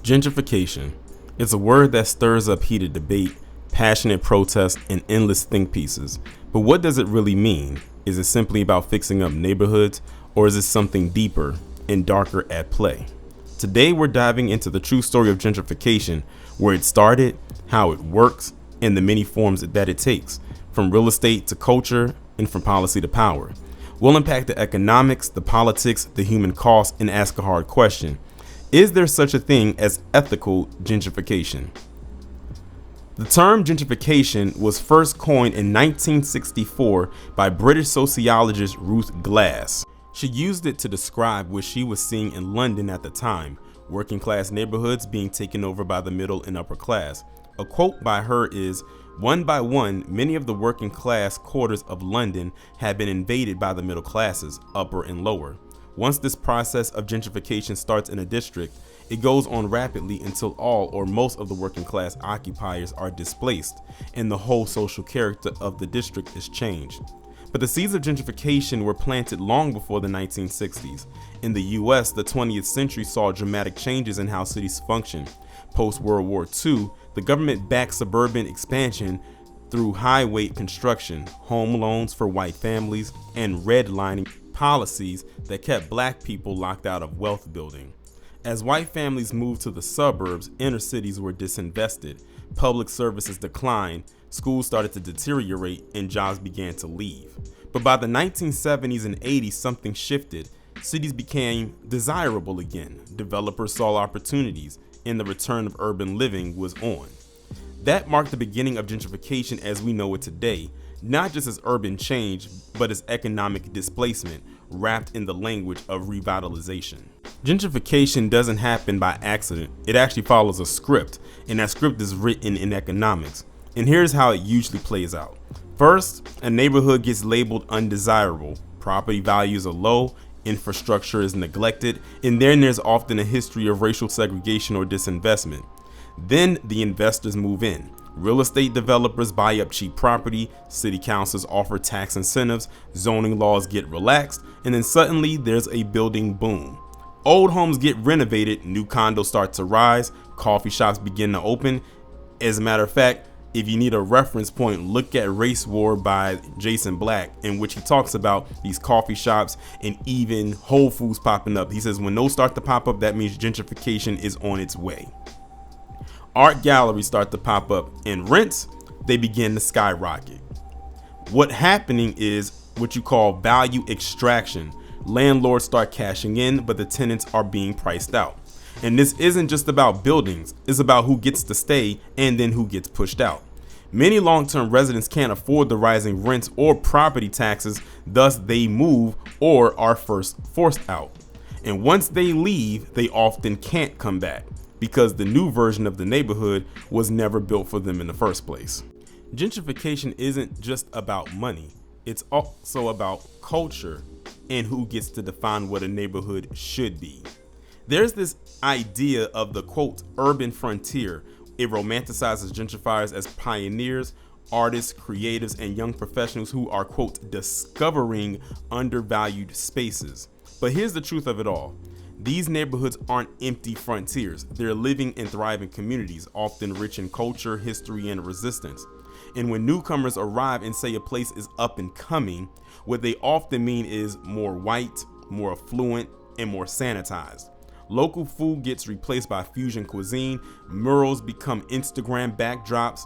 Gentrification. It's a word that stirs up heated debate, passionate protest, and endless think pieces. But what does it really mean? Is it simply about fixing up neighborhoods, or is it something deeper and darker at play? Today we're diving into the true story of gentrification, where it started, how it works, and the many forms that it takes, from real estate to culture and from policy to power. We'll unpack the economics, the politics, the human cost, and ask a hard question. Is there such a thing as ethical gentrification? The term gentrification was first coined in 1964 by British sociologist Ruth Glass. She used it to describe what she was seeing in London at the time, working class neighborhoods being taken over by the middle and upper class. A quote by her is, "One by one, many of the working class quarters of London had been invaded by the middle classes, upper and lower. Once this process of gentrification starts in a district, it goes on rapidly until all or most of the working class occupiers are displaced, and the whole social character of the district is changed." But the seeds of gentrification were planted long before the 1960s. In the US, the 20th century saw dramatic changes in how cities function. Post-World War II, the government backed suburban expansion through highway construction, home loans for white families, and redlining policies that kept black people locked out of wealth building. As white families moved to the suburbs, inner cities were disinvested, public services declined, schools started to deteriorate, and jobs began to leave. But by the 1970s and 80s, something shifted. Cities became desirable again. Developers saw opportunities, and the return of urban living was on. That marked the beginning of gentrification as we know it today, not just as urban change, but as economic displacement, wrapped in the language of revitalization. Gentrification doesn't happen by accident. It actually follows a script, and that script is written in economics. And here's how it usually plays out. First, a neighborhood gets labeled undesirable. Property values are low, infrastructure is neglected, and then there's often a history of racial segregation or disinvestment. Then the investors move in. Real estate developers buy up cheap property, city councils offer tax incentives, zoning laws get relaxed, and then suddenly there's a building boom. Old homes get renovated, new condos start to rise, coffee shops begin to open. As a matter of fact, if you need a reference point, look at Race War by Jason Black, in which he talks about these coffee shops and even Whole Foods popping up. He says when those start to pop up, that means gentrification is on its way. Art galleries start to pop up, and rents, they begin to skyrocket. What happening is what you call value extraction. Landlords start cashing in, but the tenants are being priced out. And this isn't just about buildings, it's about who gets to stay and then who gets pushed out. Many long-term residents can't afford the rising rents or property taxes, thus they move or are first forced out. And once they leave, they often can't come back because the new version of the neighborhood was never built for them in the first place. Gentrification isn't just about money, it's also about culture and who gets to define what a neighborhood should be. There's this idea of the quote urban frontier. It romanticizes gentrifiers as pioneers, artists, creatives, and young professionals who are quote discovering undervalued spaces. But here's the truth of it all. These neighborhoods aren't empty frontiers. They're living and thriving communities, often rich in culture, history, and resistance. And when newcomers arrive and say a place is up and coming, what they often mean is more white, more affluent, and more sanitized. Local food gets replaced by fusion cuisine, murals become Instagram backdrops,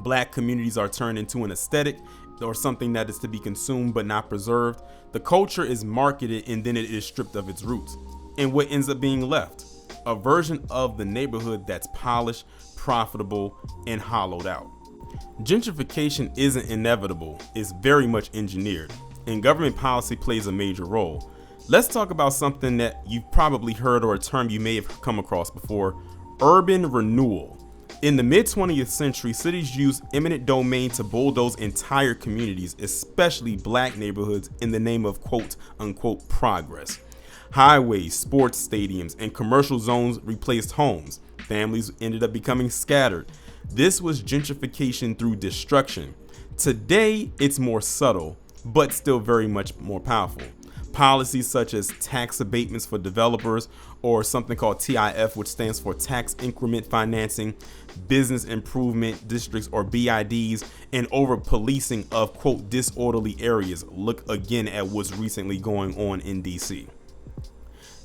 black communities are turned into an aesthetic or something that is to be consumed but not preserved. The culture is marketed and then it is stripped of its roots. And what ends up being left? A version of the neighborhood that's polished, profitable, and hollowed out. Gentrification isn't inevitable, it's very much engineered, and government policy plays a major role. Let's talk about something that you've probably heard or a term you may have come across before, urban renewal. In the mid-20th century, cities used eminent domain to bulldoze entire communities, especially black neighborhoods, in the name of quote unquote progress. Highways, sports stadiums, and commercial zones replaced homes. Families ended up becoming scattered. This was gentrification through destruction. Today, it's more subtle, but still very much more powerful. Policies such as tax abatements for developers, or something called TIF, which stands for tax increment financing, business improvement districts or BIDs, and over policing of quote disorderly areas. Look again at what's recently going on in DC.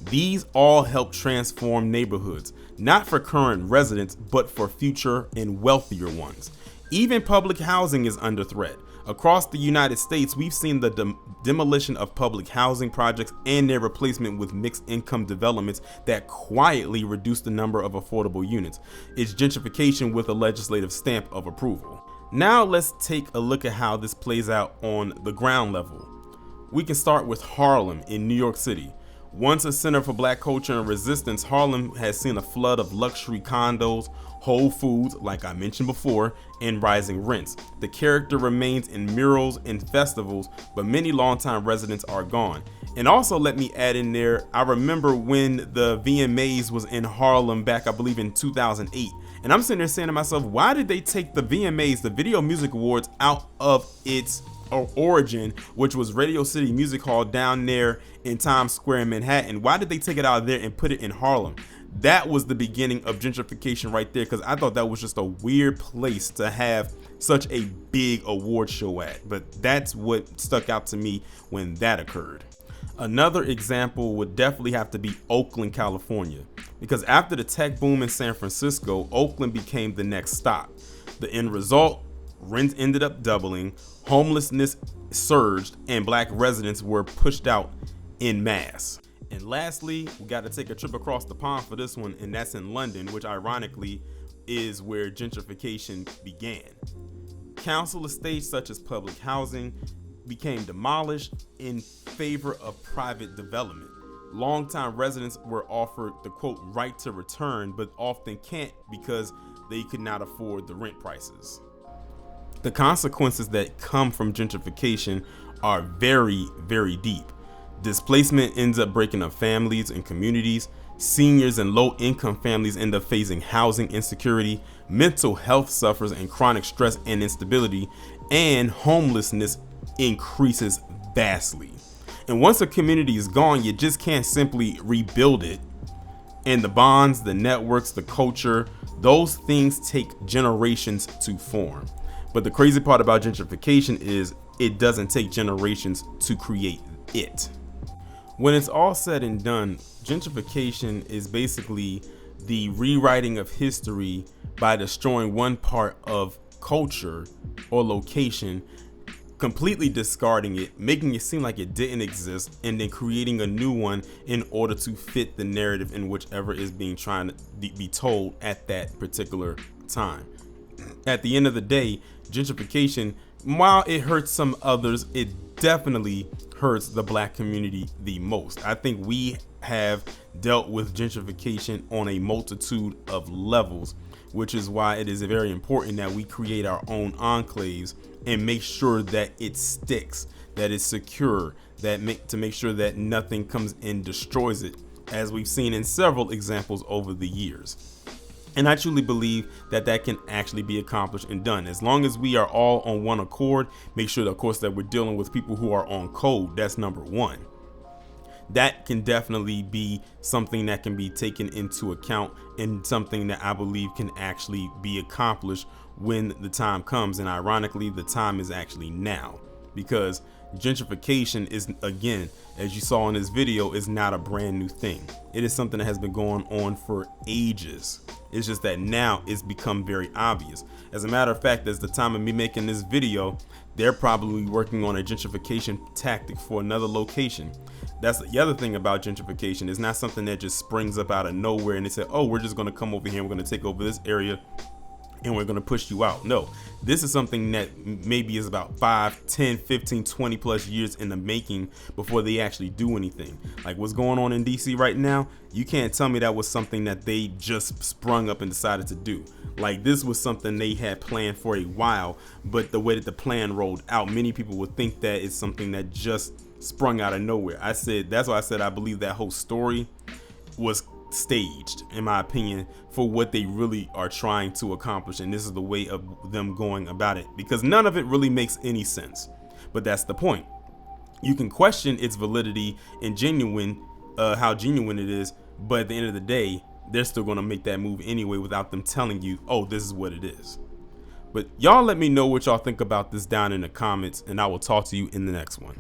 These all help transform neighborhoods, not for current residents, but for future and wealthier ones. Even public housing is under threat. Across the United States, we've seen the demolition of public housing projects and their replacement with mixed income developments that quietly reduce the number of affordable units. It's gentrification with a legislative stamp of approval. Now let's take a look at how this plays out on the ground level. We can start with Harlem in New York City. Once a center for Black culture and resistance, Harlem has seen a flood of luxury condos, Whole Foods, like I mentioned before, and rising rents. The character remains in murals and festivals, but many longtime residents are gone. And also, let me add in there, I remember when the VMAs was in Harlem back, I believe in 2008. And I'm sitting there saying to myself, why did they take the VMAs, the Video Music Awards, out of its origin, which was Radio City Music Hall down there in Times Square in Manhattan? Why did they take it out of there and put it in Harlem? That was the beginning of gentrification right there, because I thought that was just a weird place to have such a big award show at. But that's what stuck out to me when that occurred. Another example would definitely have to be Oakland, California, because after the tech boom in San Francisco, Oakland became the next stop. The end result, rent ended up doubling, homelessness surged, and Black residents were pushed out en masse. And lastly, we got to take a trip across the pond for this one, and that's in London, which ironically is where gentrification began. Council estates such as public housing became demolished in favor of private development. Longtime residents were offered the quote right to return, but often can't because they could not afford the rent prices. The consequences that come from gentrification are very, very deep. Displacement ends up breaking up families and communities. Seniors and low-income families end up facing housing insecurity. Mental health suffers and chronic stress and instability, and homelessness increases vastly. And once a community is gone, you just can't simply rebuild it. And the bonds, the networks, the culture, those things take generations to form. But the crazy part about gentrification is it doesn't take generations to create it. When it's all said and done, gentrification is basically the rewriting of history by destroying one part of culture or location, completely discarding it, making it seem like it didn't exist, and then creating a new one in order to fit the narrative in whichever is being trying to be told at that particular time. At the end of the day, gentrification, while it hurts some others, it definitely hurts the Black community the most. I think we have dealt with gentrification on a multitude of levels, which is why it is very important that we create our own enclaves and make sure that it sticks, that it's secure, to make sure that nothing comes and destroys it, as we've seen in several examples over the years. And I truly believe that that can actually be accomplished and done as long as we are all on one accord. Make sure, of course, that we're dealing with people who are on code. That's number one. That can definitely be something that can be taken into account, and something that I believe can actually be accomplished when the time comes. And ironically, the time is actually now, because gentrification is, again, as you saw in this video, is not a brand new thing. It is something that has been going on for ages. It's just that now it's become very obvious. As a matter of fact, at the time of me making this video, they're probably working on a gentrification tactic for another location. That's the other thing about gentrification. It's not something that just springs up out of nowhere and they say, oh, we're just going to come over here and we're going to take over this area and we're going to push you out. No, this is something that maybe is about 5, 10, 15, 20 plus years in the making before they actually do anything. Like what's going on in DC right now, you can't tell me that was something that they just sprung up and decided to do. Like this was something they had planned for a while, but the way that the plan rolled out, many people would think that it's something that just sprung out of nowhere. That's why I said I believe that whole story was staged, in my opinion, for what they really are trying to accomplish, and this is the way of them going about it, because none of it really makes any sense. But that's the point. You can question its validity and how genuine it is, but at the end of the day, they're still going to make that move anyway without them telling you, oh, this is what it is. But y'all let me know what y'all think about this down in the comments, and I will talk to you in the next one.